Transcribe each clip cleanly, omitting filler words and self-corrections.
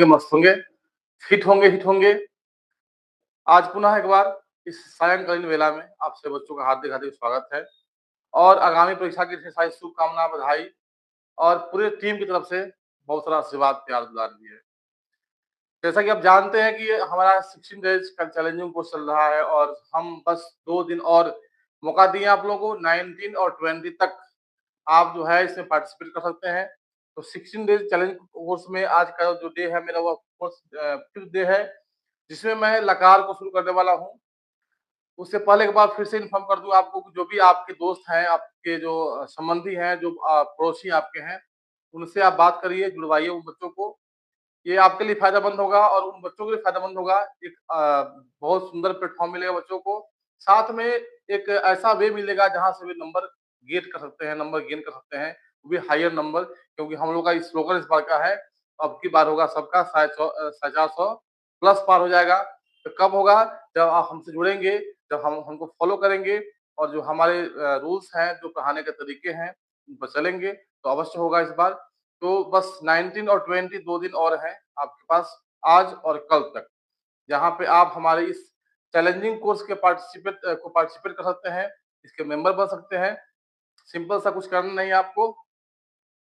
होंगे, मस्त होंगे, फिट होंगे, हिट होंगे। आज पुनः एक बार इस सायंकालीन वेला में आपसे बच्चों का हार्दिक-हार्दिक स्वागत है और आगामी परीक्षा की ढेर सारी शुभकामना, बधाई और पूरे टीम की तरफ से बहुत सारा आशीर्वाद, प्यार, दुलार भी है। जैसा कि आप जानते हैं कि ये हमारा 16 डेज़ का चैलेंजिंग कोर्स चल रहा है और हम बस 2 दिन और मौका दिए आप लोगों को 19 और 20 तक आप जो है इसमें पार्टिसिपेट कर सकते हैं। तो 16 डेज़ चैलेंज कोर्स में आज का जो डे है मेरा वो कोर्स 5th डे है, जिसमें मैं लकार को शुरू करने वाला हूँ। उससे पहले एक बार फिर से इन्फॉर्म कर दूँ आपको कि जो भी आपके दोस्त हैं, आपके जो संबंधी हैं, जो पड़ोसी आपके हैं, उनसे आप बात करिए, जुड़वाइए उन बच्चों को। ये आपके लिए फ़ायदेमंद होगा और उन बच्चों के लिए फ़ायदेमंद होगा। एक बहुत सुंदर प्लेटफ़ॉर्म मिलेगा बच्चों को। साथ में एक ऐसा वे मिलेगा जहाँ से वे नंबर गेट कर सकते हैं, नंबर गेन कर सकते हैं, वो भी हायर नंबर, क्योंकि हम लोग का स्लोगन इस बार का है, अब की बार होगा सबका 450 प्लस पार हो जाएगा। तो कब होगा? जब आप हमसे जुड़ेंगे, जब हम हमको फ़ॉलो करेंगे और जो हमारे रूल्स हैं, जो पढ़ाने के तरीके हैं, उन पर चलेंगे, तो अवश्य होगा इस बार। तो बस 19 और 20 2 दिन और हैं आपके पास, आज और कल तक, जहाँ पे आप हमारे इस चैलेंजिंग कोर्स के पार्टिसिपेट कर सकते हैं, इसके मेंबर बन सकते हैं। सिंपल सा कुछ करना नहीं है आपको,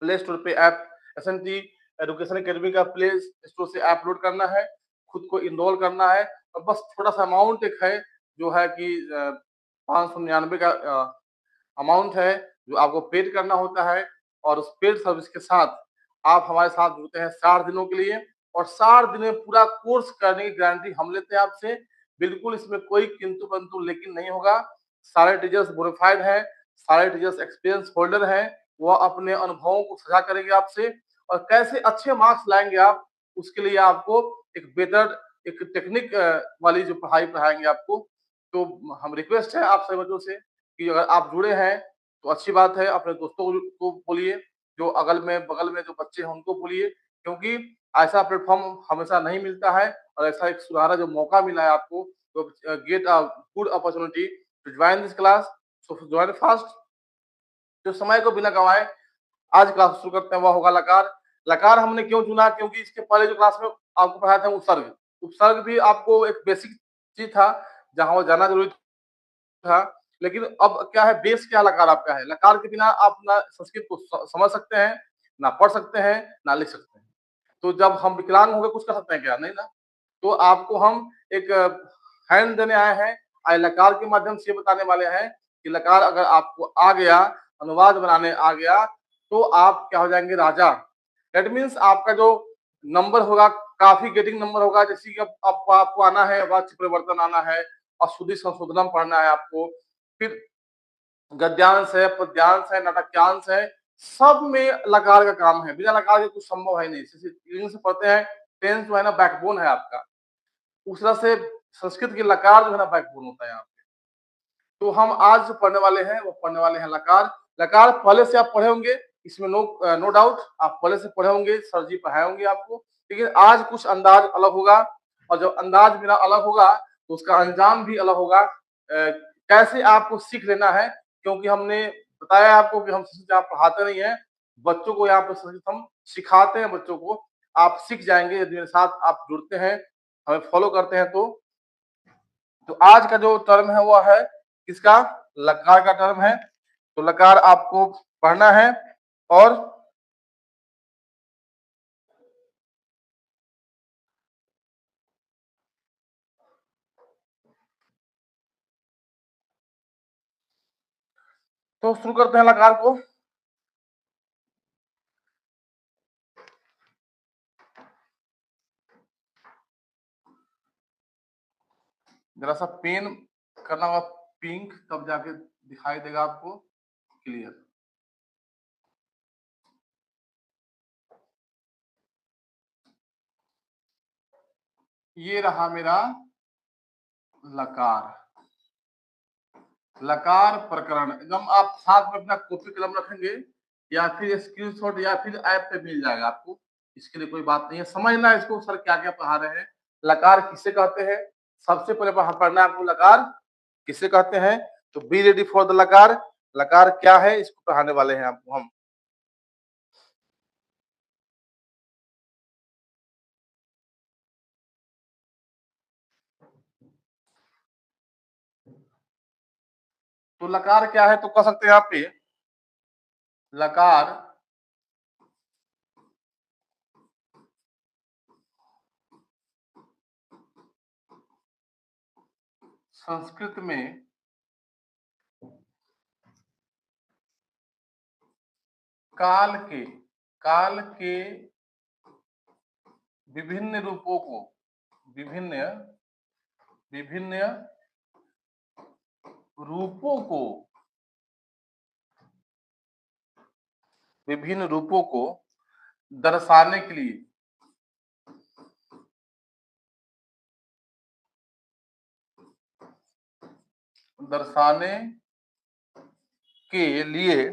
प्ले स्टोर पे ऐप एसएनटी एजुकेशन अकेडमी का प्ले स्टोर से ऐप लोड करना है, खुद को इनरोल करना है और बस थोड़ा-सा अमाउंट एक है, जो है कि 599 का अमाउंट है, जो आपको पेड करना होता है और उस पेड सर्विस के साथ आप हमारे साथ जुड़ते हैं 60 दिनों के लिए और 60 दिन में पूरा कोर्स करने की गारंटी हम लेते हैं आपसे। बिल्कुल इसमें कोई किंतु-परंतु लेकिन नहीं होगा। सारे टीचर्स बोनाफाइड हैं, सारे टीचर्स एक्सपीरियंस होल्डर हैं। वो अपने अनुभवों को साझा करेंगे आपसे और कैसे अच्छे मार्क्स लाएँगे आप, उसके लिए आपको एक बेहतर एक टेक्निक वाली जो पढ़ाई पढ़ाएँगे आपको। तो हम रिक्वेस्ट है आप सभी बच्चों से कि अगर आप जुड़े हैं तो अच्छी बात है, अपने दोस्तों को बोलिए, जो अगल में बगल में जो बच्चे हैं उनको बोलिए, क्योंकि ऐसा प्लेटफ़ॉर्म हमेशा नहीं मिलता है और ऐसा एक सुनहरा जो मौका मिला है आपको, तो get a good opportunity to join this class, so join fast. जो समय को बिना गँवाए आज क्लास शुरू करते हैं, वह होगा लकार। लकार हमने क्यों चुना? क्योंकि इसके पहले जो क्लास में आपको पढ़ाया था उपसर्ग। उपसर्ग भी आपको एक बेसिक चीज़ था, जहाँ वो जाना ज़रूरी था। लेकिन अब क्या है, बेस क्या लकार आपका है। लकार के बिना आप ना संस्कृत को समझ सकते हैं, ना पढ़ सकते हैं, ना लिख सकते हैं। तो जब हम विकलांग हो गए कुछ कर सकते हैं क्या? नहीं ना। तो आपको हम एक हैंड देने आए हैं, लकार के माध्यम से ये बताने वाले हैं कि लकार अगर आपको आ गया, अनुवाद बनाने आ गया, तो आप क्या हो जाएँगे, राजा। दैट मीन्स आपका जो नंबर होगा, काफ़ी गेटिंग नंबर होगा, जैसे कि अब आपको आना है, वाक्य परिवर्तन आना है, अशुद्धि संशोधनम पढ़ना है आपको, फिर गद्यांश है, पद्यांश है, नाटक्यांश है, सब में लकार का काम है। बिना लकार के कुछ संभव है नहीं। जैसे इंग्लिश से पढ़ते हैं, टेंस जो है ना बैकबोन है आपका। उस तरह से संस्कृत की लकार जो है ना बैकबोन होता है यहाँ पे। तो हम आज जो पढ़ने वाले हैं, वो पढ़ने वाले हैं लकार। लकार पहले से आप पढ़े होंगे, इसमें नो डाउट आप पहले से पढ़े होंगे, सर जी पढ़ाए होंगे आपको। लेकिन आज कुछ अंदाज अलग होगा और जब अंदाज मेरा अलग होगा, तो उसका अंजाम भी अलग होगा। कैसे आपको सीख लेना है, क्योंकि हमने बताया आपको कि हम संस्कृत यहाँ पढ़ाते नहीं हैं, बच्चों को यहाँ पे संस्कृत हम सिखाते हैं बच्चों को। आप सीख जाएँगे यदि मेरे साथ आप जुड़ते हैं, हमें फॉलो करते हैं तो। तो आज का जो टर्म है वो है किसका? लकार का टर्म है। तो लकार आपको पढ़ना है और तो शुरू करते हैं लकार को। जरा सा पेन करना होगा, पिंक, तब जाके दिखाई देगा आपको क्लियर। ये रहा मेरा लकार। लकार प्रकरण एकदम आप साथ में अपना कॉपी कलम रखेंगे या फिर स्क्रीनशॉट या फिर ऐप पे मिल जाएगा आपको। इसके लिए कोई बात नहीं है, समझना है इसको सर क्या-क्या पढ़ा रहे हैं। लकार किसे कहते हैं? सबसे पहले पढ़ना है आपको लकार किसे कहते हैं? तो बी रेडी फॉर द लकार। लकार क्या है, इसको पढ़ाने वाले हैं आपको हम। तो लकार क्या है, तो कह सकते हैं यहाँ पे लकार संस्कृत में काल के विभिन्न रूपों को विभिन्न विभिन्न रूपों को विभिन्न रूपों को दर्शाने के लिए दर्शाने के लिए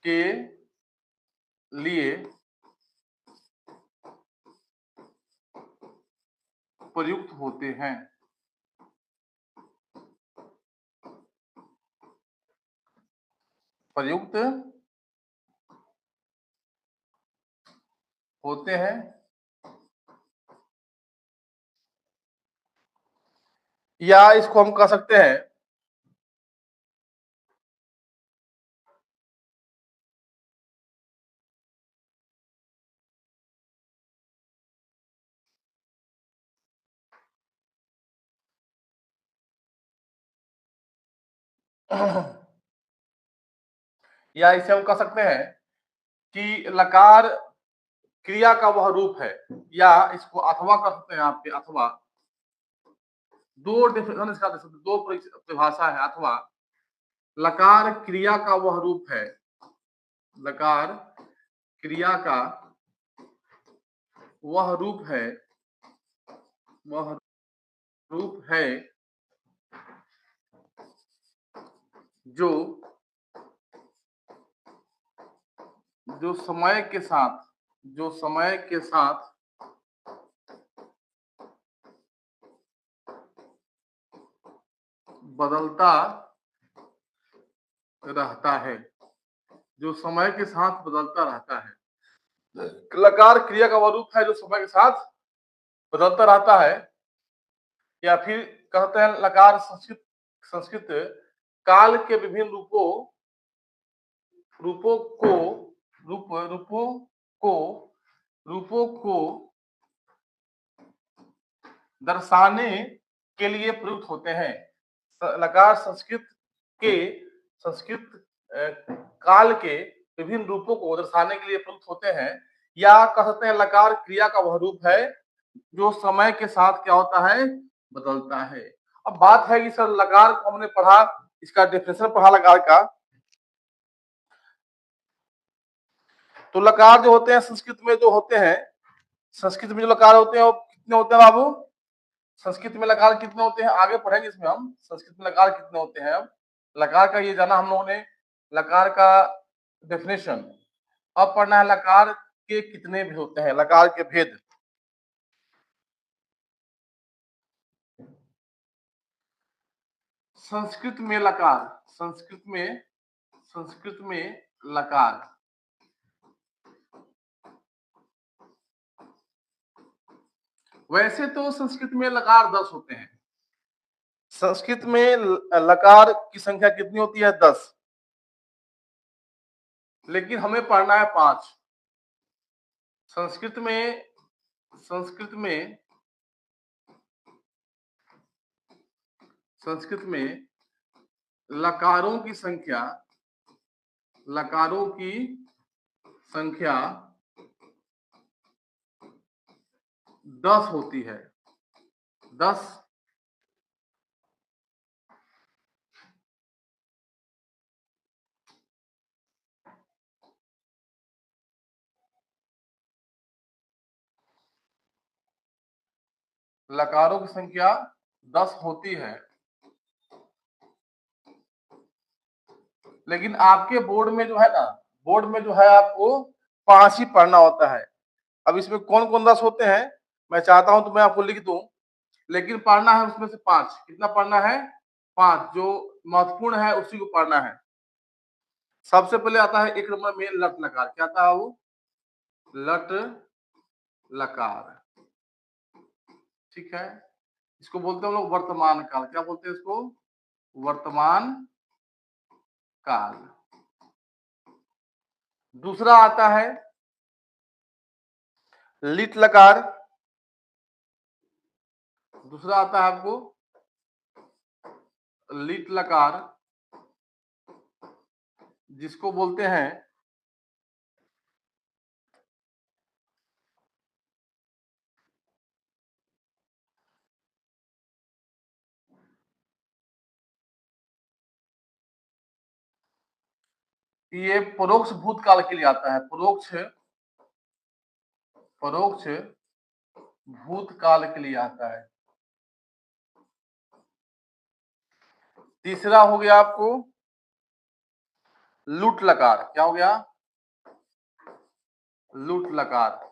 के लिए प्रयुक्त होते हैं। प्रयुक्त होते हैं या इसको हम कह सकते हैं या इसे हम कह सकते हैं कि लकार क्रिया का वह रूप है, या इसको अथवा कर सकते हैं आप पे, अथवा दो डेफिनेशन इसका दे सकते, दो परिभाषा है। अथवा लकार क्रिया का वह रूप है, लकार क्रिया का वह रूप है, वह रूप है जो जो समय के साथ जो समय के साथ बदलता रहता है, जो समय के साथ बदलता रहता है। लकार क्रिया का वह रूप है जो समय के साथ बदलता रहता है, या फिर कहते हैं लकार संस्कृत संस्कृत काल के विभिन्न रूपों को रूपों को दर्शाने के लिए प्रयुक्त होते हैं। लकार संस्कृत काल के विभिन्न रूपों को दर्शाने के लिए प्रयुक्त होते हैं, या कह सकते हैं लकार क्रिया का वह रूप है जो समय के साथ क्या होता है, बदलता है। अब बात है कि सर लकार को हमने पढ़ा, इसका डेफिनेशन पढ़ा लकार का, तो लकार जो होते हैं संस्कृत में जो होते हैं, संस्कृत में जो लकार होते हैं वो कितने होते हैं बाबू? संस्कृत में लकार कितने होते हैं आगे पढ़ेंगे इसमें हम, संस्कृत में लकार कितने होते हैं। अब लकार का ये जाना हम लोगों ने, लकार का डेफिनेशन। अब पढ़ना है लकार के कितने भेद होते हैं, लकार के भेद। संस्कृत में लकार संस्कृत में लकार वैसे तो संस्कृत में लकार 10 होते हैं। संस्कृत में लकार की संख्या कितनी होती है? 10। लेकिन हमें पढ़ना है 5। संस्कृत में संस्कृत में संस्कृत में लकारों की संख्या 10 होती है। 10 लकारों की संख्या 10 होती है। लेकिन आपके बोर्ड में जो है ना, बोर्ड में जो है आपको 5 ही पढ़ना होता है। अब इसमें कौन कौन 10 होते हैं मैं चाहता हूं तो मैं आपको लिख दूं, लेकिन पढ़ना है उसमें से 5। कितना पढ़ना है? 5। जो महत्वपूर्ण है उसी को पढ़ना है। सबसे पहले आता है 1 नंबर में लट लकार। क्या आता है वो? लट लकार। ठीक है, इसको बोलते हैं हम लोग वर्तमान काल। क्या बोलते हैं इसको? वर्तमान काल। दूसरा आता है लिट लकार। दूसरा आता है आपको लिट लकार, जिसको बोलते हैं ये परोक्ष भूतकाल के लिए आता है। परोक्ष भूतकाल के लिए आता है। तीसरा हो गया आपको लुट लकार। क्या हो गया? लुट लकार।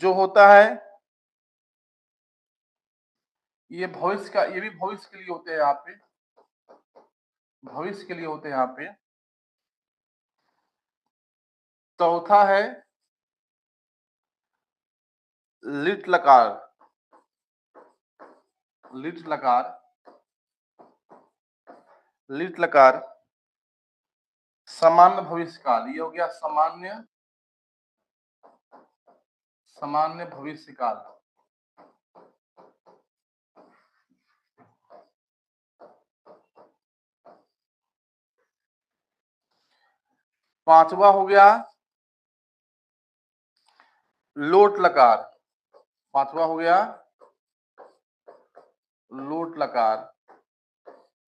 जो होता है ये भविष्य का, ये भी भविष्य के लिए होते हैं। यहाँ पे भविष्य के लिए होते हैं। यहाँ पे चौथा है लिट लकार। लिट लकार, लिट लकार सामान्य भविष्य काल। ये हो गया सामान्य भविष्य काल। पांचवा हो गया लोट लकार। पांचवा हो गया लोट लकार।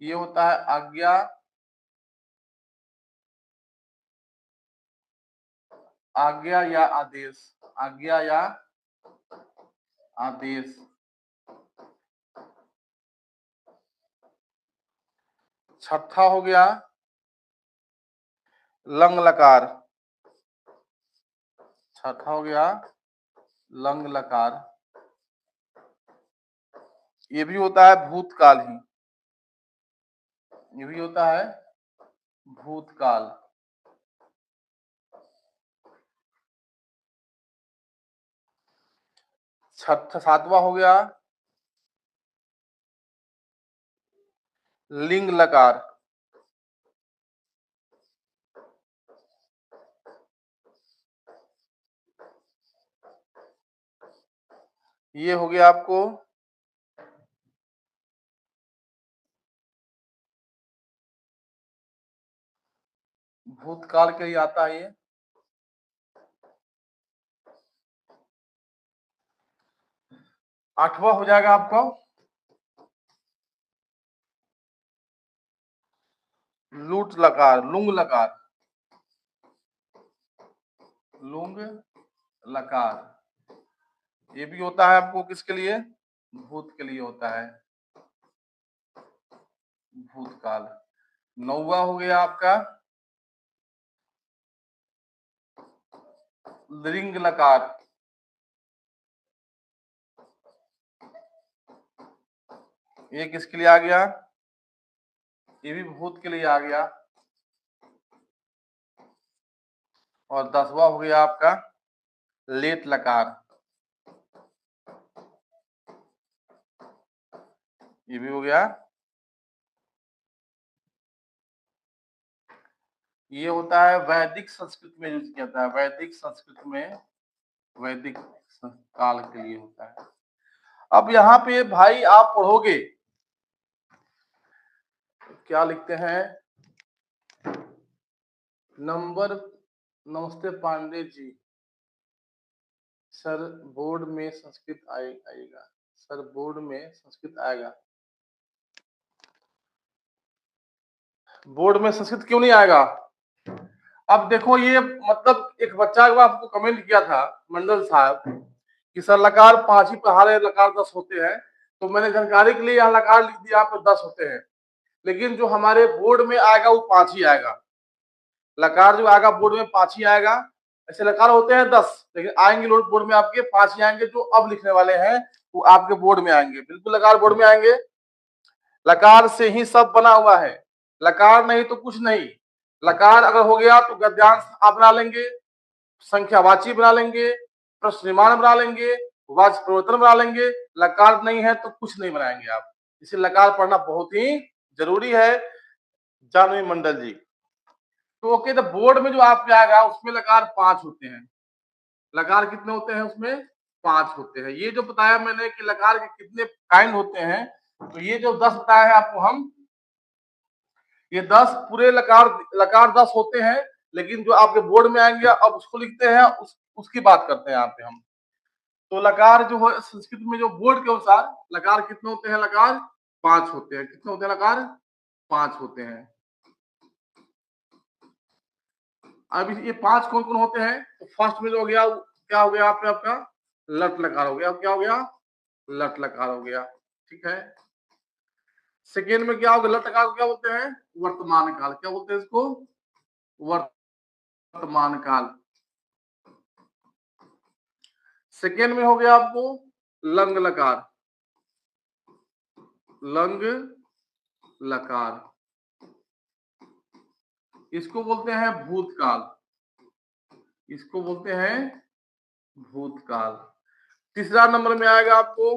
ये होता है आज्ञा, आज्ञा या आदेश। आज्ञा या आदेश। छठा हो गया लंग लकार। छठा हो गया लंग लकार। ये भी होता है भूतकाल ही। ये भी होता है भूतकाल। सातवां हो गया लिंग लकार। ये हो गया आपको भूतकाल के लिए आता है। ये आठवां हो जाएगा आपको लूट लकार, लुंग लकार। लुंग लकार ये भी होता है आपको किसके लिए? भूत के लिए होता है, भूतकाल। नौवा हो गया आपका लिंग लकार। ये किसके लिए आ गया? ये भी भूत के लिए आ गया। और 10वां हो गया आपका लेट लकार। ये भी हो गया। ये होता है वैदिक संस्कृत में यूज किया जाता है। वैदिक संस्कृत में वैदिक काल के लिए होता है। अब यहाँ पे भाई आप पढ़ोगे क्या लिखते हैं? नंबर, नमस्ते पांडे जी, सर बोर्ड में संस्कृत आएगा। सर बोर्ड में संस्कृत आएगा। बोर्ड में संस्कृत क्यों नहीं आएगा? अब देखो ये मतलब एक बच्चा आपको कमेंट किया था मंडल साहब कि सर लकार 5 ही पहाड़े, लकार 10 होते हैं। तो मैंने जानकारी के लिए यहाँ लकार लिख दिया, यहाँ पे 10 होते हैं। लेकिन जो हमारे बोर्ड में आएगा वो 5 ही आएगा। लकार जो आएगा बोर्ड में 5 ही आएगा। ऐसे लकार होते हैं 10, लेकिन आएंगे बोर्ड में आपके 5 ही आएंगे। जो अब लिखने वाले हैं वो आपके बोर्ड में आएंगे। बिल्कुल लकार बोर्ड में आएंगे। लकार से ही सब बना हुआ है। लकार नहीं तो कुछ नहीं। लकार अगर हो गया तो गद्यांश आप बना लेंगे, संख्यावाची बना लेंगे, प्रश्न निर्माण बना लेंगे, वाच परिवर्तन बना लेंगे, लकार नहीं है तो कुछ नहीं बनाएंगे आप। इसे लकार पढ़ना बहुत ही जरूरी है जानवी मंडल जी। तो ओके, तो बोर्ड में जो आपके आएगा उसमें लकार 5 होते हैं। लकार कितने होते हैं उसमें? 5 होते हैं। ये जो बताया मैंने कि लकार के कितने काइंड होते हैं, तो ये जो 10 बताया है आपको हम, ये 10 पूरे लकार लकार 10 होते हैं, लेकिन जो आपके बोर्ड में आएंगे अब उसको लिखते हैं, उसकी बात करते हैं यहाँ पे हम। तो लकार जो है संस्कृत में जो बोर्ड के अनुसार लकार कितने होते हैं? लकार 5 होते हैं। कितने होते हैं लकार? 5 होते हैं। अब ये 5 कौन कौन होते हैं? तो फर्स्ट में जो हो गया, क्या हो गया आप आपका? लट लकार हो गया। क्या हो गया? लट लकार हो गया। ठीक है। सेकेंड में क्या हो गया? लट लकार को क्या बोलते हैं? वर्तमान काल। क्या बोलते हैं इसको? वर्तमान काल। सेकेंड में हो गया आपको लंग लकार। लंग लकार, इसको बोलते हैं भूतकाल। इसको बोलते हैं भूतकाल। तीसरा नंबर में आएगा आपको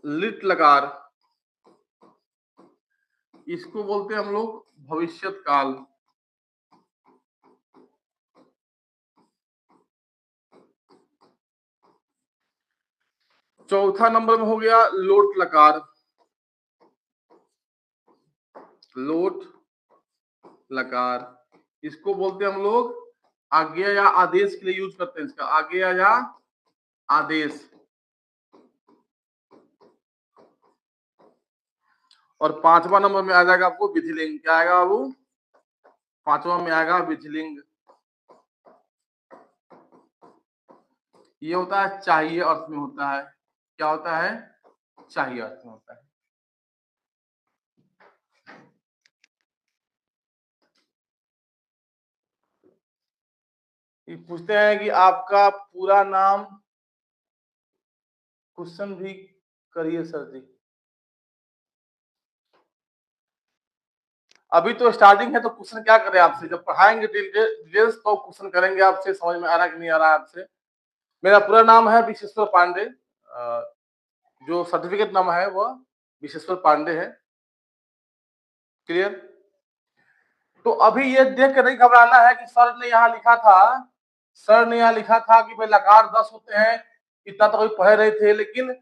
लिट लकार। इसको बोलते हैं हम लोग भविष्यत काल। चौथा नंबर में हो गया लोट लकार। लोट लकार, इसको बोलते हैं हम लोग आज्ञा या आदेश के लिए यूज करते हैं इसका। आज्ञा या आदेश। और पांचवा नंबर में आ जाएगा आपको विधिलिंग। क्या आएगा बाबू? पांचवा में आएगा विधिलिंग। ये होता है चाहिए अर्थ में होता है। क्या होता है? चाहिए अर्थ में होता है। ये पूछते हैं कि आपका पूरा नाम। क्वेश्चन भी करिए सर जी। अभी तो स्टार्टिंग है तो क्वेश्चन क्या करें आपसे? जब पढ़ाएंगे डिटेल्स तो क्वेश्चन करेंगे आपसे, समझ में आ रहा है कि नहीं आ रहा है आपसे। मेरा पूरा नाम है विशेश्वर पांडे। जो सर्टिफिकेट नाम है वह विशेश्वर पांडे है। क्लियर? तो अभी ये देख के नहीं घबराना है कि सर ने यहाँ लिखा था, सर ने यहाँ लिखा था कि भाई लकार 10 होते हैं, इतना तो कोई पढ़ रहे थे, लेकिन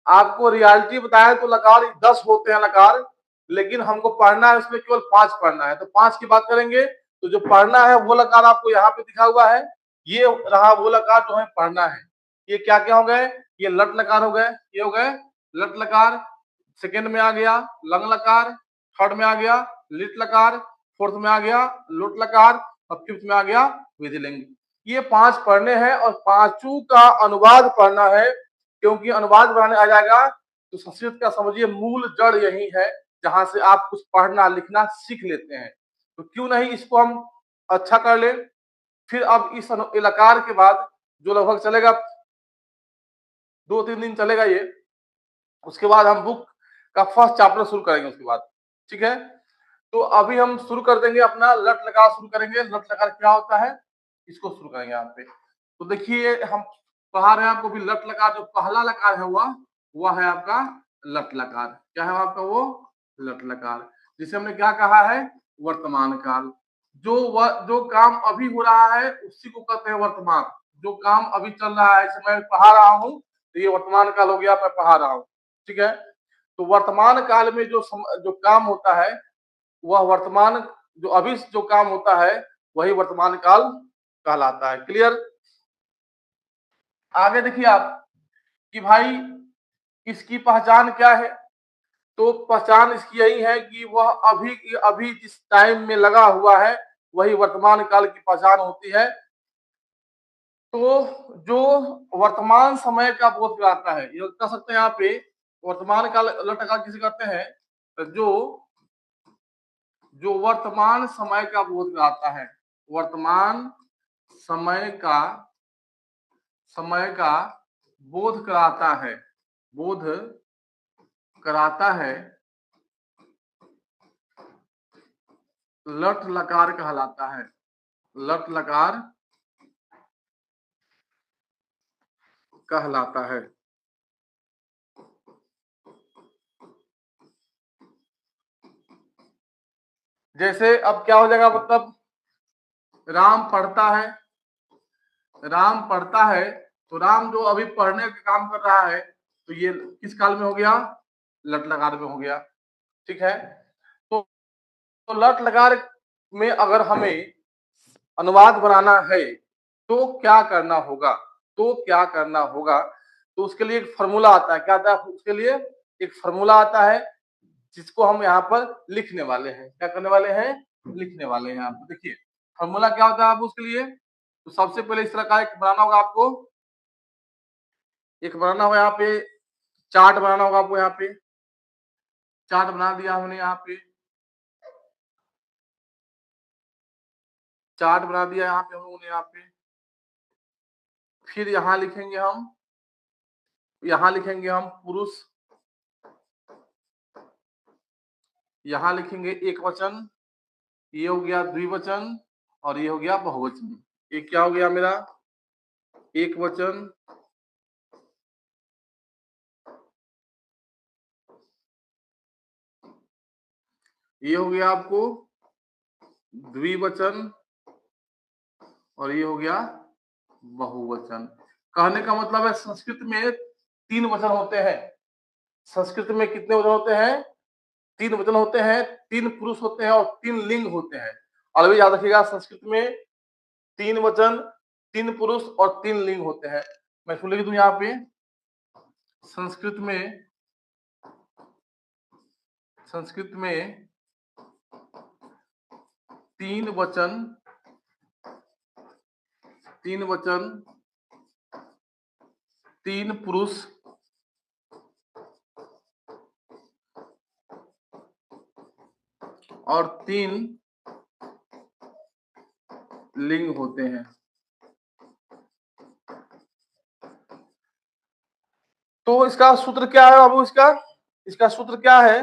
आपको रियलिटी बताया तो लकार 10 होते हैं लकार, लेकिन हमको पढ़ना है उसमें केवल 5 पढ़ना है। तो 5 की बात करेंगे तो जो पढ़ना है वो लकार आपको यहाँ पे दिखा हुआ है। ये रहा वो लकार जो हमें पढ़ना है। ये क्या क्या हो गए? ये लट लकार हो गए। ये हो गए लट लकार। सेकेंड में आ गया लंग लकार। थर्ड में आ गया लिट लकार। फोर्थ में आ गया लोट लकार। और फिफ्थ में आ गया विधिलिंग। ये 5 पढ़ने हैं और पांचों का अनुवाद पढ़ना है, क्योंकि अनुवाद पढ़ने आ जाएगा तो संस्कृत का समझिए मूल जड़ यही है, जहां से आप कुछ पढ़ना लिखना सीख लेते हैं। तो क्यों नहीं इसको हम अच्छा कर ले। फिर अब इस लकार के बाद जो लगभग चलेगा 2-3 दिन चलेगा ये, उसके बाद हम बुक का फर्स्ट चैप्टर शुरू करेंगे उसके बाद। ठीक है। तो अभी हम शुरू कर देंगे अपना लट लकार शुरू करेंगे। लट लकार क्या होता है इसको शुरू करेंगे यहाँ पे। तो देखिए हम पढ़ा रहे हैं आपको भी लट लकार। जो पहला लकार है वह है आपका लट लकार। क्या है आपका? वो लट लकार, जिसे हमने क्या कहा है? वर्तमान काल। जो काम अभी हो रहा है उसी को कहते हैं वर्तमान। जो काम अभी चल रहा है, जैसे मैं पढ़ा रहा हूँ तो ये वर्तमान काल हो गया, मैं पढ़ा रहा हूँ। ठीक है। तो वर्तमान काल में जो काम होता है वह वर्तमान, जो अभी जो काम होता है वही वर्तमान काल कहलाता है। क्लियर? आगे देखिए आप कि भाई इसकी पहचान क्या है। तो पहचान इसकी यही है कि वह अभी अभी जिस टाइम में लगा हुआ है वही वर्तमान काल की पहचान होती है। तो जो वर्तमान समय का बोध कराता है, ये कह सकते हैं यहाँ पे वर्तमान काल लट काल किसे कहते हैं? तो जो वर्तमान समय का बोध कराता है, वर्तमान समय का बोध कराता है, बोध कराता है, लट लकार कहलाता है। लट लकार कहलाता है। जैसे अब क्या हो जाएगा, मतलब राम पढ़ता है, राम पढ़ता है, तो राम जो अभी पढ़ने का काम कर रहा है, तो ये किस काल में हो गया, लट लकार में हो गया। ठीक है, तो, लट लकार में अगर हमें अनुवाद बनाना है तो क्या करना होगा, तो उसके लिए एक फॉर्मूला आता है। क्या आता है उसके लिए? एक फॉर्मूला आता है, जिसको हम यहाँ पर लिखने वाले हैं। क्या करने वाले हैं? लिखने वाले हैं। आप देखिए फॉर्मूला क्या होता है आप उसके लिए। तो सबसे पहले इस तरह का एक बनाना होगा आपको, एक बनाना होगा यहाँ पे, चार्ट बनाना होगा आपको। यहाँ पे चार्ट बना दिया हमने, यहाँ पे चार्ट बना दिया यहाँ पे हम लोगों ने। यहाँ पे फिर यहाँ लिखेंगे हम, पुरुष, यहाँ लिखेंगे एक वचन, ये हो गया द्विवचन, और ये हो गया बहुवचन। ये क्या हो गया मेरा? एक वचन, ये हो गया आपको द्विवचन, और ये हो गया बहुवचन। कहने का मतलब है संस्कृत में 3 वचन होते हैं। संस्कृत में कितने वचन होते हैं? 3 वचन होते हैं, 3 पुरुष होते हैं और 3 लिंग होते हैं। और भी याद रखिएगा, संस्कृत में 3 वचन, 3 पुरुष और 3 लिंग होते हैं। मैं इसको लिख दूं यहाँ पे, संस्कृत में 3 वचन, 3 पुरुष और 3 लिंग होते हैं। तो इसका सूत्र क्या है बाबू? इसका सूत्र क्या है?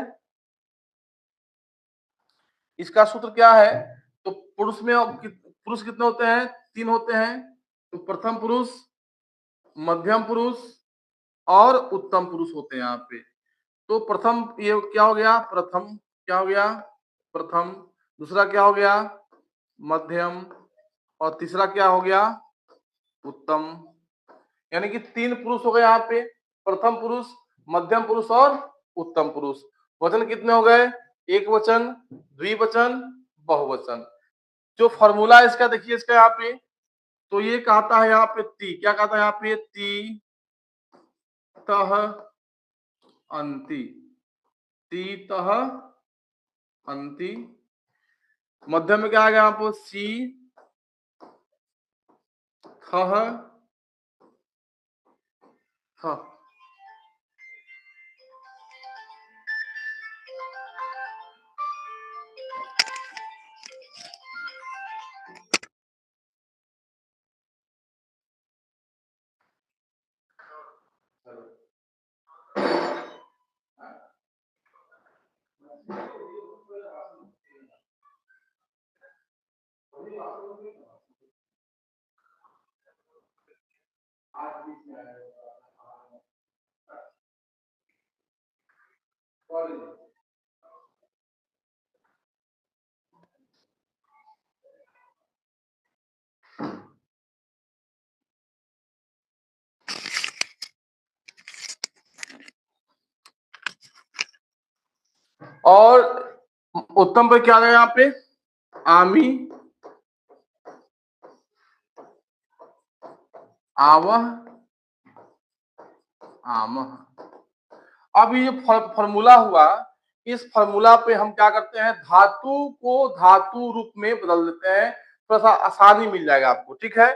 इसका सूत्र क्या है? तो पुरुष में पुरुष कितने होते हैं? 3 होते हैं। तो प्रथम पुरुष, मध्यम पुरुष और उत्तम पुरुष होते हैं यहाँ पे। तो प्रथम ये क्या हो गया? प्रथम क्या हो गया? प्रथम। दूसरा क्या हो गया? मध्यम। और तीसरा क्या हो गया? उत्तम। यानी कि 3 पुरुष हो गए यहाँ पे, प्रथम पुरुष, मध्यम पुरुष और उत्तम पुरुष। वचन कितने हो गए? एक वचन, द्विवचन, बहुवचन। जो फॉर्मूला है इसका देखिए, इसका यहाँ पे, तो ये कहता है यहाँ पे ती, क्या कहता है यहाँ पे? ती तह अंति, ती तह अंति। मध्यम में क्या आ गया यहाँ पे? सी खह ख। और उत्तम पे क्या आ गया यहाँ पे? आमी, आवह, आमह। अब ये फॉर्मूला हुआ, इस फॉर्मूला पे हम क्या करते हैं? धातु को धातु रूप में बदल देते हैं, थोड़ा सा आसानी मिल जाएगा आपको। ठीक है,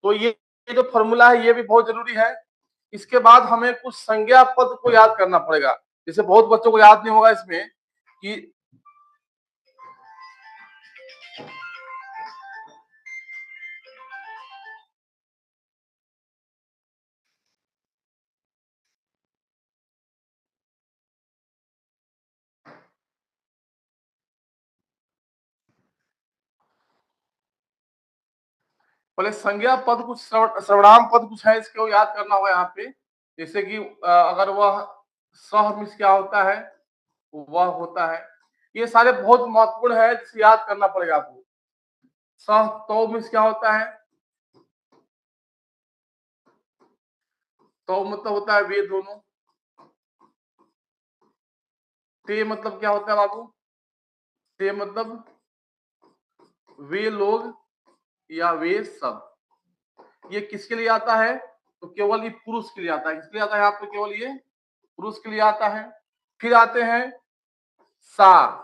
तो ये जो फॉर्मूला है ये भी बहुत जरूरी है। इसके बाद हमें कुछ संज्ञा पद को याद करना पड़ेगा, जैसे बहुत बच्चों को याद नहीं होगा इसमें कि पहले संज्ञा पद कुछ सर्वनाम पद कुछ है, इसको याद करना होगा यहाँ पे। जैसे कि अगर वह सह मिस क्या होता है, वह होता है। ये सारे बहुत महत्वपूर्ण है, जिसे याद करना पड़ेगा आपको। सह तो मिस क्या होता है, तो मतलब होता है वे दोनों। ते मतलब क्या होता है बाबू, ते मतलब वे लोग या वे सब। ये किसके लिए आता है, तो केवल ये पुरुष के लिए आता है। किसके लिए आता है आपको, केवल ये पुरुष के लिए आता है। फिर आते हैं सा।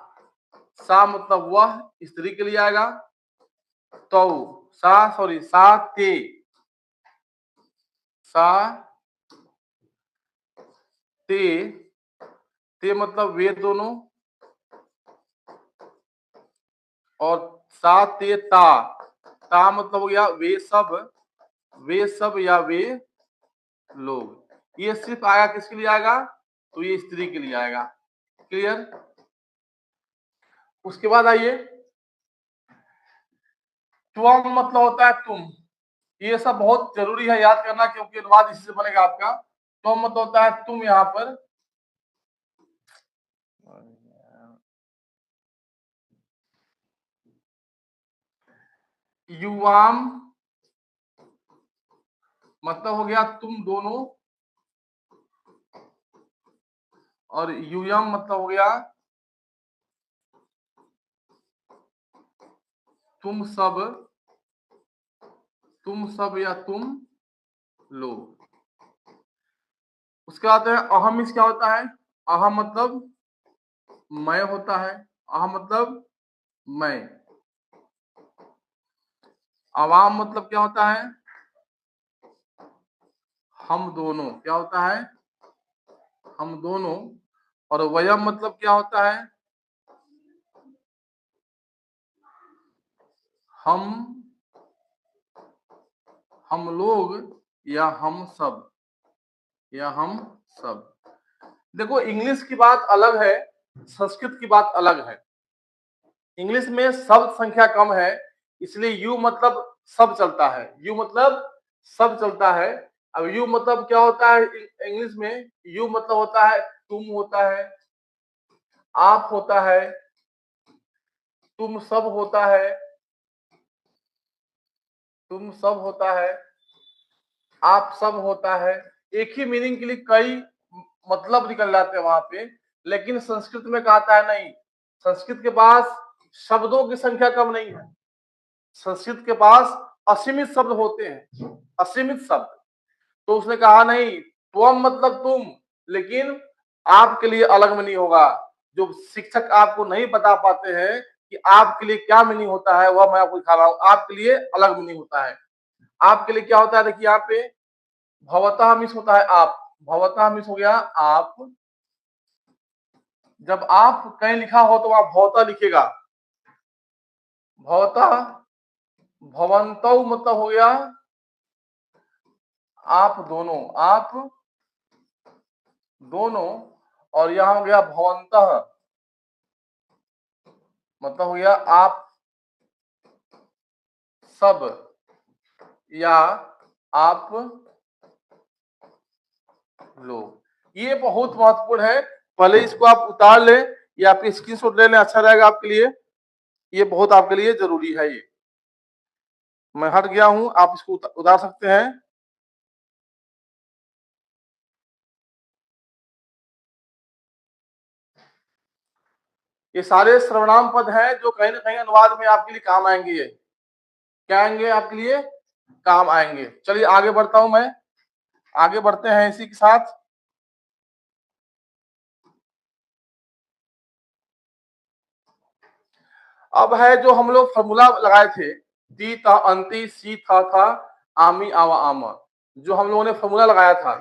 सा मतलब वह, स्त्री के लिए आएगा। तो सा सॉरी सा ते, सा ते, ते मतलब वे दोनों। और सा ते ता, ता मतलब हो गया वे सब, वे सब या वे लोग। ये सिर्फ आएगा किसके लिए आएगा, तो ये स्त्री के लिए आएगा। क्लियर। उसके बाद आइए, त्वम मतलब होता है तुम। ये सब बहुत जरूरी है याद करना, क्योंकि अनुवाद इसी से बनेगा आपका। त्वम मतलब होता है तुम। यहाँ पर युवाम मतलब हो गया तुम दोनों, और यूयम मतलब हो गया तुम सब, तुम सब या तुम लोग। उसके बाद है अहम। इस क्या होता है, अहम मतलब मैं होता है। अहम मतलब मैं। अवाम मतलब क्या होता है, हम दोनों। क्या होता है, हम दोनों। और वयम मतलब क्या होता है, हम लोग या हम सब, या हम सब। देखो इंग्लिश की बात अलग है, संस्कृत की बात अलग है। इंग्लिश में शब्द संख्या कम है, इसलिए यू मतलब सब चलता है। यू मतलब सब चलता है। अब यू मतलब क्या होता है इंग्लिश में, यू मतलब होता है तुम होता है, आप होता है, तुम सब होता है, तुम सब होता है, आप सब होता है। एक ही मीनिंग के लिए कई मतलब निकल जाते हैं वहां पे। लेकिन संस्कृत में कहता है नहीं, संस्कृत के पास शब्दों की संख्या कम नहीं है। संस्कृत के पास असीमित शब्द होते हैं, असीमित शब्द। तो उसने कहा नहीं, तुम मतलब तुम, लेकिन आपके लिए अलग मीनिंग होगा। जो शिक्षक आपको नहीं बता पाते हैं कि आपके लिए क्या मीनिंग होता है, वह मैं आपको दिखा रहा हूं। आपके लिए अलग मीनिंग होता है। आपके लिए क्या होता है, देखिए यहाँ पे भवतः मिस होता है आप, भवतः मिस हो गया आप। जब आप कहीं लिखा हो तो आप भवतः लिखेगा। भवतः, भवंतौ मतलब हो गया आप दोनों, आप दोनों। और यहां हो गया भवंतः, मतलब हो गया आप सब या आप लोग। ये बहुत महत्वपूर्ण है, पहले इसको आप उतार लें या आप स्क्रीनशॉट ले लें, अच्छा रहेगा आपके लिए। ये बहुत आपके लिए जरूरी है। ये मैं हट गया हूं, आप इसको उतार सकते हैं। ये सारे सर्वनाम पद हैं जो कहीं ना कहीं अनुवाद में आपके लिए काम आएंगे। ये क्या आएंगे आपके लिए, काम आएंगे। चलिए आगे बढ़ता हूं मैं, आगे बढ़ते हैं इसी के साथ। अब है जो हम लोग फॉर्मूला लगाए थे, ती था अंति सी था आमी आवा आमा, जो हम लोगों ने फॉर्मूला लगाया था।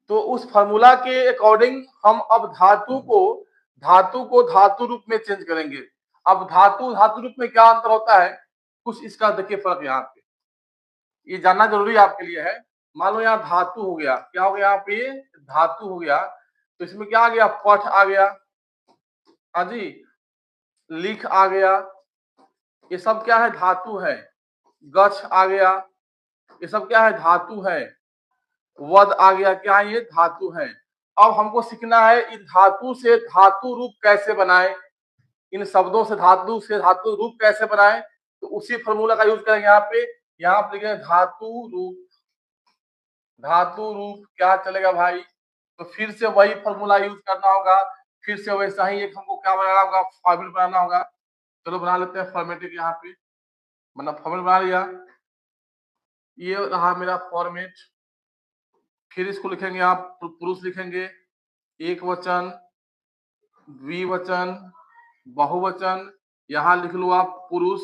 तो उस फॉर्मूला के अकॉर्डिंग हम अब धातु को धातु रूप में चेंज करेंगे। अब धातु धातु रूप में क्या अंतर होता है, कुछ इसका देखिए फर्क यहाँ पे, ये जानना जरूरी आपके लिए है। मान लो यहाँ धातु हो गया, क्या हो गया यहाँ पे, धातु हो गया। तो इसमें क्या आ गया, पठ आ गया। हाँ जी, लिख आ गया, ये सब क्या है? धातु है। गच्छ आ गया, ये सब क्या है? धातु है। वध आ गया, क्या है? ये धातु है। अब हमको सीखना है इन धातु से धातु रूप कैसे बनाए, इन शब्दों से धातु रूप कैसे बनाए। तो उसी फॉर्मूला का यूज करेंगे यहाँ पे। यहाँ पे लिखेंगे धातु रूप। धातु रूप क्या चलेगा भाई? तो फिर से वही फॉर्मूला यूज करना होगा, फिर से वैसा ही एक हमको क्या बनाना होगा? फॉर्मेट बनाना होगा। चलो बना लेते हैं फॉर्मेटिक। यहाँ पे मतलब फॉर्मेट बना लिया, ये रहा मेरा फॉर्मेट। फिर इसको लिखेंगे आप, पुरुष लिखेंगे, एक वचन, द्विवचन, बहुवचन। यहां लिख लो आप पुरुष।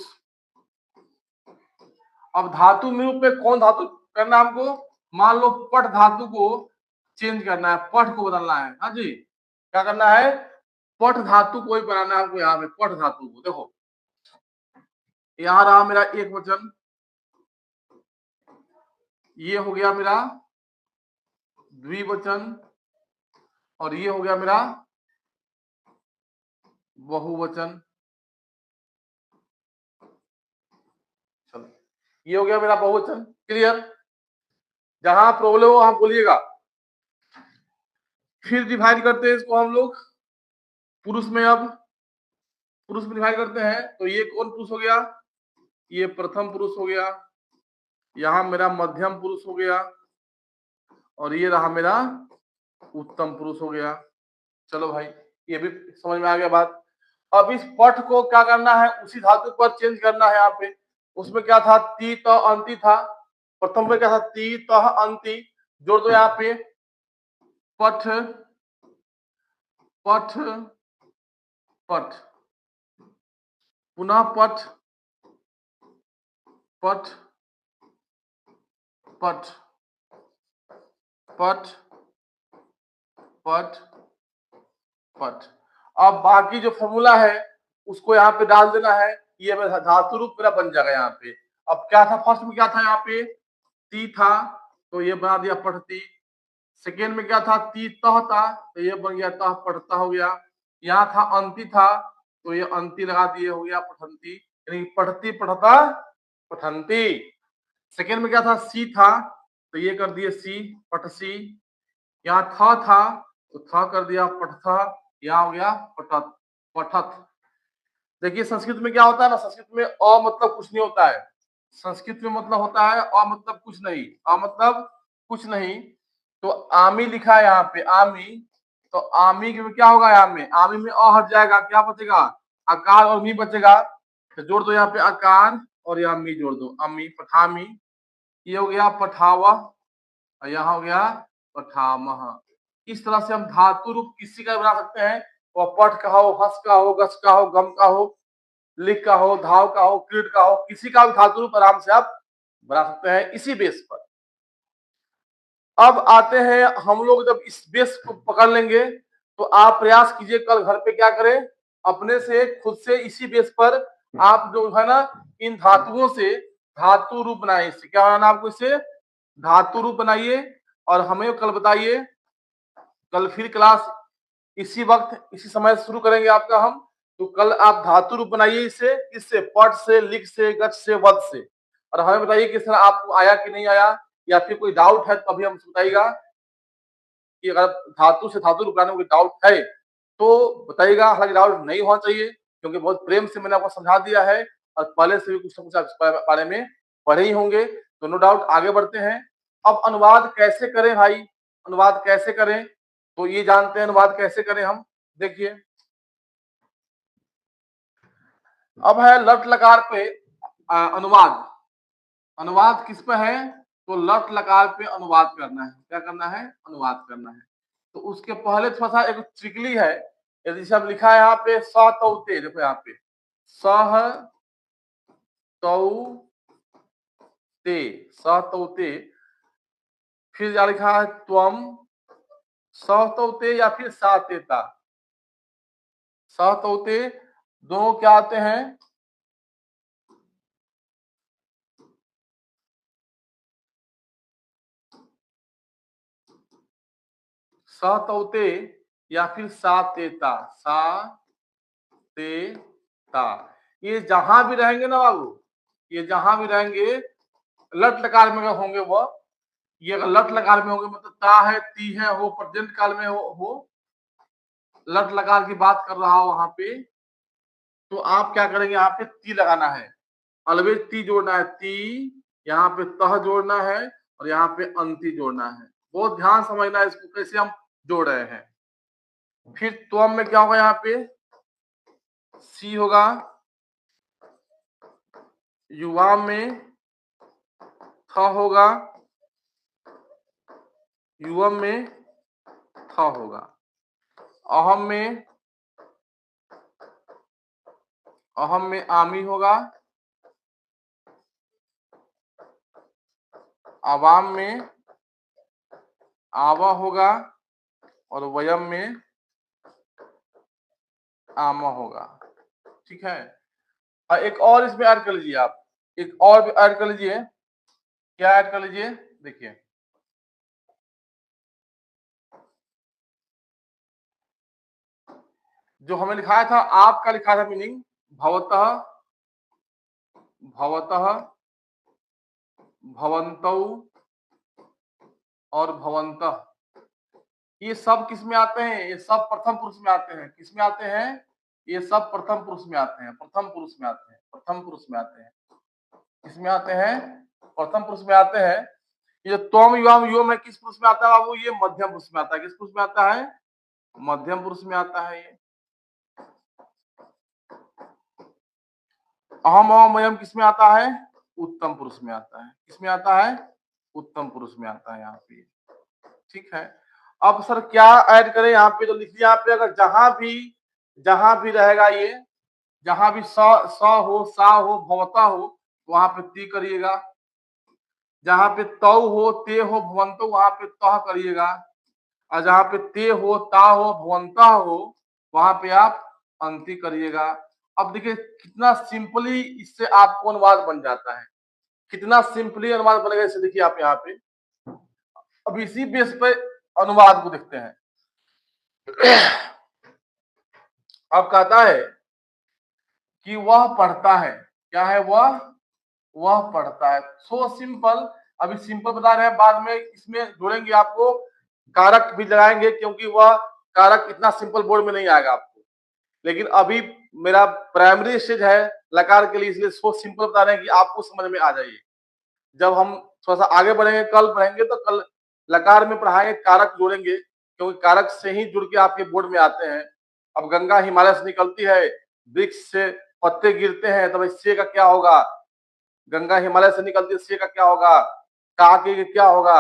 अब धातु में रूप में कौन धातु करना हमको? मान लो पट धातु को चेंज करना है, पट को बदलना है। हाँ जी, क्या करना है? पट धातु को ही बनाना है हमको। यहाँ पे पट धातु को देखो, यहाँ रहा मेरा एक वचन, ये हो गया मेरा द्विवचन, और ये हो गया मेरा बहुवचन। चलो, ये हो गया मेरा बहुवचन। क्लियर? जहां प्रॉब्लम हो वहां बोलिएगा। फिर डिवाइड करते हैं इसको हम लोग पुरुष में। अब पुरुष में डिवाइड करते हैं तो ये कौन पुरुष हो गया? ये प्रथम पुरुष हो गया, यहाँ मेरा मध्यम पुरुष हो गया, और ये रहा मेरा उत्तम पुरुष हो गया। चलो भाई, ये भी समझ में आ गया बात। अब इस पठ को क्या करना है? उसी धातु पर चेंज करना है। यहाँ पे उसमें क्या था? ती त अंति था। प्रथम में क्या था? ती तह अंति। जोड़ दो यहाँ पे, पठ पठ पठ, पुनः पठ पठ पठ पठ पठ पठ। अब बाकी जो फॉर्मूला है उसको यहाँ पे डाल देना है। ये धातु रूप मेरा बन जाएगा यहाँ पे। अब क्या था? फर्स्ट में क्या था? यहाँ पे ती था, तो ये बना दिया पठती। सेकेंड में क्या था? ती तह था, तो ये बन गया तह पठता हो गया। यहाँ था अंति था, तो ये अंति लगा दिए, हो गया पठंती। यानी पढ़ती पढ़ता पठंती। सेकेंड में क्या था? सी था, तो ये कर दिए सी, पटसी। यहाँ था तो था कर दिया पठथा। यहाँ हो गया पठत, पठत। देखिए संस्कृत में क्या होता है ना, संस्कृत में अ मतलब कुछ नहीं होता है। संस्कृत में मतलब होता है अ मतलब कुछ नहीं, अ मतलब कुछ नहीं। तो आमी लिखा है यहाँ पे, आमी। तो आमी में क्या होगा? यहाँ में आमी में अ हट जाएगा, क्या बचेगा? आकार और मी बचेगा। तो जोड़ दो यहाँ पे आकार, और यहाँ मी जोड़ दो, अमी पठामी। ये हो गया पठावा, और यहाँ हो गया पठामह। इस तरह से हम धातु रूप किसी का बना सकते हैं। वो पठ का हो, हस का हो, गस का हो, गम का हो, लिख का हो, धाव का हो, क्रीड का हो, किसी का भी धातु रूप आराम से आप बना सकते हैं इसी बेस पर। अब आते हैं हम लोग, जब इस बेस को पकड़ लेंगे तो आप प्रयास कीजिए कल घर पे क्या करें, अपने से खुद से इसी बेस पर आप जो है ना इन धातुओं से धातु रूप बनाइए। इससे क्या बनाना आपको? इससे धातु रूप बनाइए, और हमें कल बताइए। कल फिर क्लास इसी वक्त इसी समय शुरू करेंगे आपका हम। तो कल आप धातु रूप बनाइए इससे, इससे पट से, लिख से, गच से, वध से। और हमें बताइए किस तरह आपको आया कि नहीं आया, या फिर कोई डाउट है तो अभी हम बताइएगा कि अगर धातु से धातु रूप बनाने में कोई डाउट है तो बताइएगा। हालांकि डाउट नहीं होना चाहिए, क्योंकि बहुत प्रेम से मैंने आपको समझा दिया है, और पहले से भी कुछ ना कुछ आप इस बारे में पढ़े ही होंगे। तो नो डाउट आगे बढ़ते हैं। अब अनुवाद कैसे करें भाई? अनुवाद कैसे करें? तो ये जानते हैं अनुवाद कैसे करें हम। देखिए, अब है लट लकार पे अनुवाद। अनुवाद किस पे है? तो लट लकार पे अनुवाद करना है। क्या करना है? अनुवाद करना है। तो उसके पहले थोड़ा सा एक ट्रिकली है। यदि सब लिखा है यहाँ पे स तौते, देखो यहाँ पे सह तौ ते, स तौते। फिर यहाँ लिखा है त्वम स तौते, या फिर सा तेता। स तौते दोनों क्या आते हैं? स तौते या फिर सा तेता, सा तेता। ये जहां भी रहेंगे ना बाबू, ये जहां भी रहेंगे लट लकार में होंगे वह, ये अगर लट लकार में होंगे मतलब ता है, ती है, हो प्रेजेंट काल में हो लट लकार की बात कर रहा हो वहां पे, तो आप क्या करेंगे, यहाँ पे ती लगाना है, अलवेज ती जोड़ना है, ती, यहाँ पे तह जोड़ना है और यहाँ पे अंति जोड़ना है। बहुत ध्यान समझना है इसको कैसे हम जोड़ रहे हैं। फिर त्वम में क्या होगा, यहाँ पे सी होगा, युवा में थ होगा, युवम में थ होगा, अहम में आमी होगा, आवाम में आवा होगा और वयम में आमा होगा। ठीक है, और एक और इसमें ऐड कर लीजिए आप, एक और भी ऐड कर लीजिए। क्या ऐड कर लीजिए, देखिए जो हमें लिखाया था, आपका लिखा था मीनिंग भवतः, भवतः, भवन्तौ और भवन्तः, ये सब किस में आते हैं, ये सब प्रथम पुरुष में आते हैं। किस में आते हैं, ये सब प्रथम पुरुष में आते हैं, प्रथम पुरुष में आते हैं, प्रथम पुरुष में आते हैं, किसमें आते हैं, प्रथम पुरुष में आते हैं। ये त्वम युवाम यो में किस पुरुष में आता है बाबू, ये मध्यम पुरुष में आता है। किस पुरुष में आता है, मध्यम पुरुष में आता है। ये अहम अहम मयम किस में आता है, उत्तम पुरुष में आता है। किस में आता है, उत्तम पुरुष में आता है यहाँ पे। ठीक है, अब सर क्या ऐड करें यहाँ पे, तो लिख दिया यहाँ पे, अगर जहां भी रहेगा ये, जहां भी स हो, सा हो, भवता हो, वहां पे ती करिएगा। जहां पे तौ हो, ते हो, भवंतो, वहां पे तह करिएगा। और जहां पे ते हो, ता हो, भवंता हो, वहां पे आप अंति करिएगा। अब देखिए कितना सिंपली इससे आपको अनुवाद बन जाता है, कितना सिंपली अनुवाद बनेगा इसे देखिए आप यहाँ पे। अब इसी बेस पे अनुवाद को देखते हैं। अब कहता है कि वह पढ़ता है, क्या है वह पढ़ता है। सो सिंपल, अभी सिंपल बता रहे हैं, बाद में इसमें जोड़ेंगे, आपको कारक भी लगाएंगे, क्योंकि वह कारक इतना सिंपल बोर्ड में नहीं आएगा आपको। लेकिन अभी मेरा प्राइमरी स्टेज है लकार के लिए, इसलिए सो सिंपल बता रहे हैं कि आपको समझ में आ जाइए। जब हम थोड़ा सा आगे बढ़ेंगे, कल पढ़ेंगे, तो कल लकार में पढ़ाएंगे, कारक जोड़ेंगे, क्योंकि कारक से ही जुड़ के आपके बोर्ड में आते हैं। अब गंगा हिमालय से निकलती है, वृक्ष से पत्ते गिरते हैं, तब इससे का क्या होगा, गंगा हिमालय से निकलती है, से का क्या होगा, का के क्या होगा,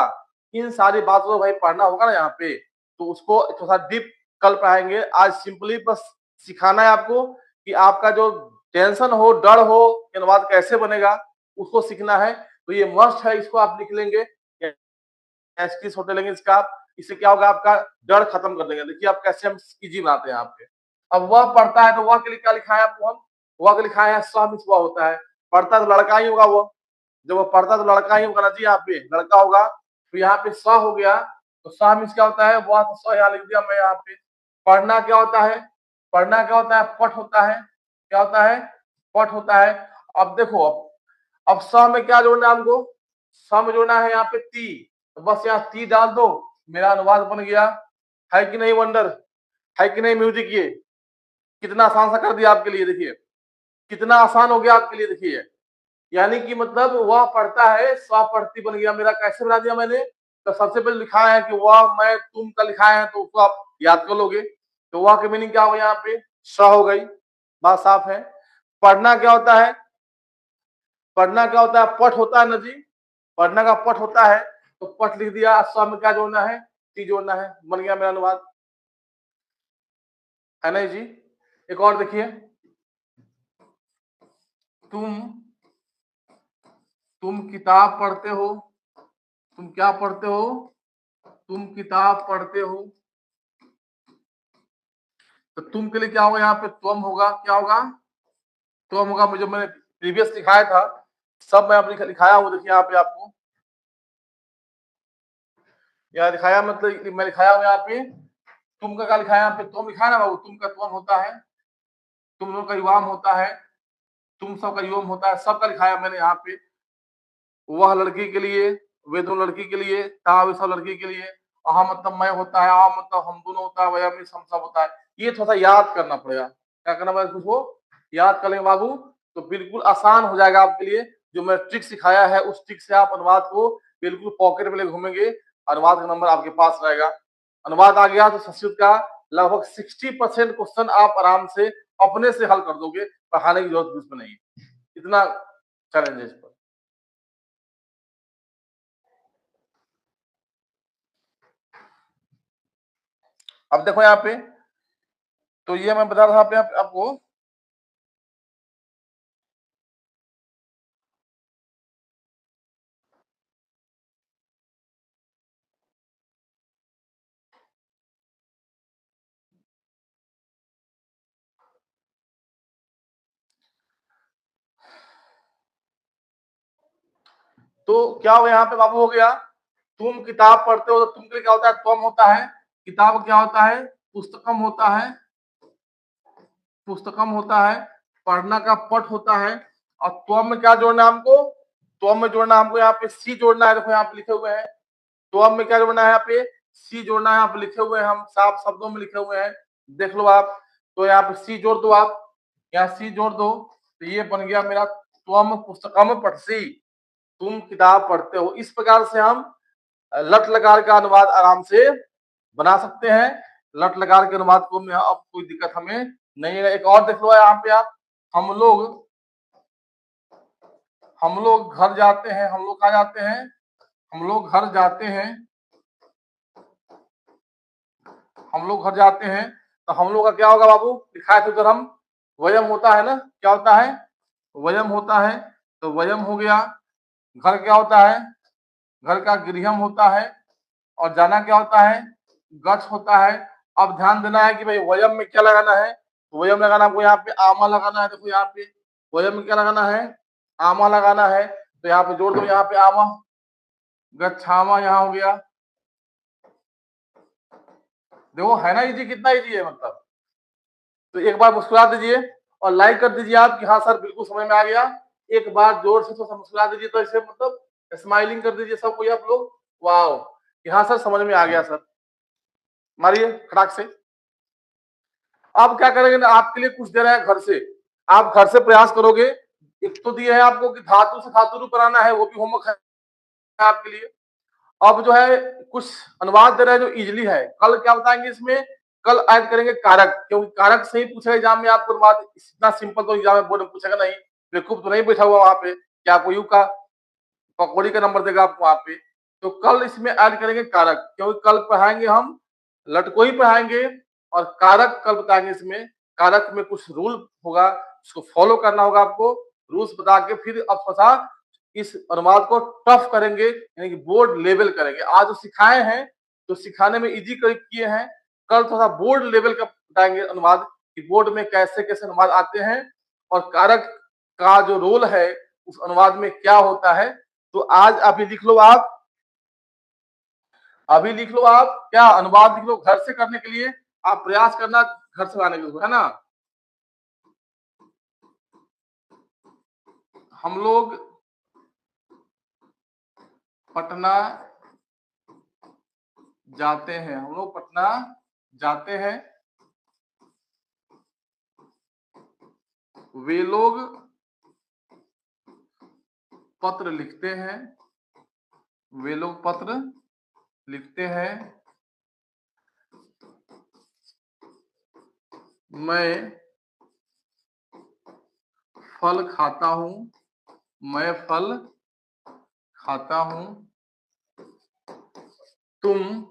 इन सारी बातों को भाई पढ़ना होगा ना यहाँ पे, तो उसको थोड़ा सा डीप कल पढ़ाएंगे। आज सिंपली बस सिखाना है आपको कि आपका जो टेंशन हो, डर हो, अनुवाद कैसे बनेगा, उसको सीखना है। तो ये मस्ट है, इसको आप लिख लेंगे, छोटे लेंगे इसका आप, इससे क्या होगा, आपका डर खत्म कर देंगे। देखिए आप कैसे हम इजी बनाते हैं आपके। अब वह पढ़ता है, तो वह के लिए क्या लिखा है आपको, हम वह के लिखा है सह मिस वह होता है, पढ़ता तो लड़का ही होगा, वो जब वो पढ़ता तो लड़का ही होगा ना जी, यहाँ पे लड़का होगा, तो यहाँ पे स हो गया, तो स मिस क्या होता है, वह तो स यहाँ लिख दिया मैं यहाँ पे। पढ़ना क्या होता है, पढ़ना क्या होता है, पठ होता है, क्या होता है, पठ होता है। अब देखो, अब स में क्या जोड़ना है हमको, स में जोड़ना है यहाँ पे ती, तो बस यहाँ ती डाल दो, मेरा अनुवाद बन गया। है कि नहीं वंडर, है कि नहीं म्यूजिक, ये कितना आसान सा कर दिया आपके लिए, देखिए कितना आसान हो गया आपके लिए। देखिए यानी कि मतलब वह पढ़ता है, स्वपढ़ती बन गया मेरा। कैसे बना दिया मैंने, तो सबसे पहले लिखा है कि वह, मैं, तुम का लिखा है, तो उसको आप याद कर लोगे। तो वह की मीनिंग क्या होगा, यहाँ पे स हो गई, बात साफ है। पढ़ना क्या होता है, पढ़ना क्या होता है, पठ होता है ना जी, पढ़ना का पठ होता है, तो पठ लिख दिया, स में क्या जोड़ना है, टी जोड़ना है, बन गया मेरा अनुवाद, है नहीं जी। एक और देखिए, तुम तुम किताब पढ़ते हो, तुम क्या पढ़ते हो, तुम किताब पढ़ते हो, तो तुम के लिए क्या होगा, यहाँ पे तुम होगा, क्या होगा, तुम होगा। मुझे मैंने प्रीवियस लिखाया था, सब मैं अपने लिखाया हूँ, देखिए यहाँ पे आपको, यहाँ दिखाया, मतलब मैं लिखाया हूँ यहाँ पे, तुम का क्या लिखाया, यहाँ पे तुम लिखा है ना बाबू, तुम का तुम होता है, तुम लोग का युवाम होता है, तुम सबका योम होता है, सबका लिखाया मैंने यहाँ पे। वह लड़की के लिए, वे दोनों लड़की के लिए, ता वे सब लड़की के लिए, अहा मतलब मैं होता है, आ मतलब हम दोनों होता है, वयम हम सब होता है। ये थोड़ा सा याद करना पड़ेगा। क्या करना पड़ेगा? उसको याद कर लेंगे बाबू तो बिल्कुल आसान हो जाएगा आपके लिए। जो मैं ट्रिक सिखाया है उस ट्रिक से आप अनुवाद को बिल्कुल पॉकेट में ले घूमेंगे, अनुवाद का नंबर आपके पास रहेगा। अनुवाद आ गया तो संस्कृत का लगभग 60% क्वेश्चन आप आराम से अपने से हल कर दोगे, पढ़ाने की जरूरत उसमें नहीं है। इतना चैलेंज है इस पर। अब देखो यहाँ पे, तो ये मैं बता रहा था आपको। तो क्या हो यहाँ पे बाबू हो गया, तुम किताब पढ़ते हो तो तुम के लिए क्या होता है? तुम होता है। किताब क्या होता है? पुस्तकम होता है। पुस्तकम होता है, पढ़ना का पठ होता है। और त्वम में क्या जोड़ना है हमको? त्वम में जोड़ना हमको यहाँ पे सी जोड़ना है। देखो यहाँ पे लिखे हुए हैं, त्वम में क्या जोड़ना है? यहाँ पे सी जोड़ना है। यहाँ पे लिखे हुए हैं, हम साफ शब्दों में लिखे हुए हैं, देख लो आप। तो यहाँ पे सी जोड़ दो, आप यहाँ सी जोड़ दो, तो ये बन गया मेरा त्वम पुस्तकम पठसी। तुम किताब पढ़ते हो। इस प्रकार से हम लट लकार का अनुवाद आराम से बना सकते हैं। लट लकार के अनुवाद को में अब कोई दिक्कत हमें नहीं है। एक और देख लो यहाँ पे आप, हम लोग घर जाते हैं। हम लोग कहाँ जाते हैं? हम लोग घर जाते हैं। हम लोग घर जाते हैं, तो हम लोग का क्या होगा बाबू? लिखा है तो उधर हम वयम होता है ना, क्या होता है? वयम होता है। तो वयम हो गया। घर क्या होता है? घर का गृहम होता है। और जाना क्या होता है? गच्छ होता है। अब ध्यान देना है कि भाई वयम में क्या लगाना है। वयम लगाना आपको यहाँ पे आमा लगाना है। देखो यहाँ पे वयम में क्या लगाना है? आमा लगाना है। तो यहाँ पे जोड़ दो, यहाँ पे आमा, गच्छामा यहाँ हो गया। देखो है ना इजी, कितना इजी है मतलब। तो एक बार मुस्कुरा दीजिए और लाइक कर दीजिए आप कि हाँ सर बिल्कुल समझ में आ गया। एक बार जोर से तो मुस्कुरा दीजिए, तो ऐसे मतलब स्माइलिंग कर दीजिए सब कोई आप लोग, वाह कि हाँ सर समझ में आ गया सर। मारिए खटाक से। अब क्या करेंगे ना, आपके लिए कुछ दे रहे हैं घर से, आप घर से प्रयास करोगे। एक तो दिए है आपको कि धातु से धातु रूप बनाना है, वो भी होमवर्क है आपके लिए। अब जो है कुछ अनुवाद दे रहे हैं जो इजिली है। कल क्या बताएंगे इसमें? कल ऐड करेंगे कारक, क्योंकि कारक से ही पूछेगा एग्जाम में आपको अनुवाद। इतना सिंपल तो एग्जाम में बोर्ड में पूछेगा नहीं, बेवकूफ तो नहीं बैठा हुआ वहां पे क्या आपको यू का पकौड़ी का नंबर देगा आपको वहां पे। तो कल इसमें ऐड करेंगे कारक, क्योंकि कल पढ़ाएंगे हम लटको ही पढ़ाएंगे, और कारक कल बताएंगे इसमें। कारक में कुछ रूल होगा, उसको फॉलो करना होगा आपको। रूल्स बता के फिर अब थोड़ा इस अनुवाद को टफ करेंगे, यानी कि बोर्ड लेवल करेंगे। आज जो सिखाए हैं तो सिखाने में इजी किए हैं, कल थोड़ा बोर्ड लेवल का बताएंगे अनुवाद कि बोर्ड में कैसे कैसे अनुवाद आते हैं, और कारक का जो रोल है उस अनुवाद में क्या होता है। तो आज अभी लिख लो आप, अभी लिख लो आप, क्या अनुवाद लिख लो। घर से करने के लिए आप प्रयास करना घर से आने के लिए, है ना। हम लोग पटना जाते हैं। हम लोग पटना जाते हैं। वे लोग पत्र लिखते हैं। वे लोग पत्र लिखते हैं। मैं फल खाता हूं। मैं फल खाता हूं। तुम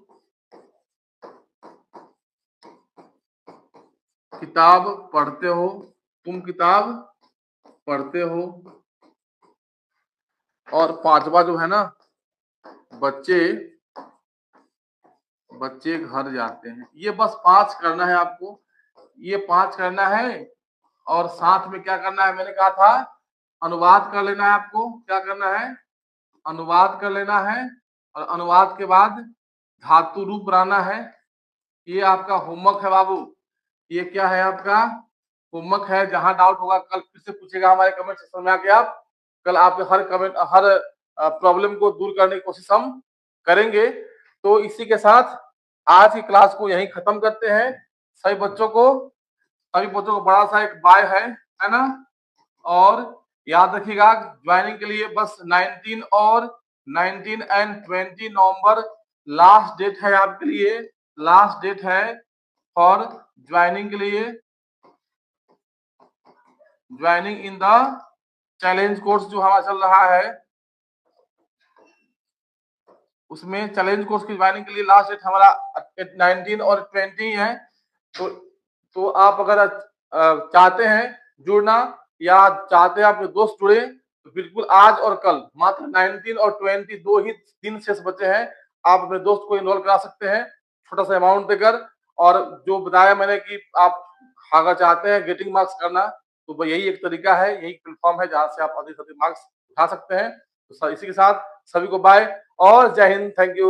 किताब पढ़ते हो। तुम किताब पढ़ते हो। और पांचवा जो है ना, बच्चे बच्चे घर जाते हैं। ये बस 5 करना है आपको, ये 5 करना है। और साथ में क्या करना है, मैंने कहा था अनुवाद कर लेना है आपको। क्या करना है? अनुवाद कर लेना है। और अनुवाद के बाद धातु रूप बनाना है। ये आपका होमवर्क है बाबू। ये क्या है आपका? होमवर्क है, जहां डाउट होगा कल फिर से पूछेगा हमारे कमेंट सेक्शन में आके। आप कल आपके हर कमेंट, हर प्रॉब्लम को दूर करने की कोशिश हम करेंगे। तो इसी के साथ आज की क्लास को यहीं खत्म करते हैं। सभी बच्चों को बड़ा सा एक बाय है ना। और याद रखिएगा, ज्वाइनिंग के लिए बस 19 एंड 20 नवंबर लास्ट डेट है आपके लिए। लास्ट डेट है फॉर ज्वाइनिंग के लिए, joining in the challenge course जो हमारा चल रहा है, उसमें चैलेंज कोर्स की ज्वाइनिंग के लिए लास्ट डेट हमारा 19 और 20 है। तो आप अगर चाहते हैं जुड़ना या चाहते हैं आपके दोस्त जुड़े, तो बिल्कुल आज और कल मात्र 19 और 20 दो ही दिन शेष बचे हैं। आप अपने दोस्त को इनरोल करा सकते हैं छोटा सा अमाउंट देकर। और जो बताया मैंने कि आप अगर चाहते हैं गेटिंग मार्क्स करना, तो यही एक तरीका है, यही प्लेटफॉर्म है जहां से आप अधिक से अधिक मार्क्स उठा सकते हैं। तो इसी के साथ सभी को बाय और जय हिंद। Thank you.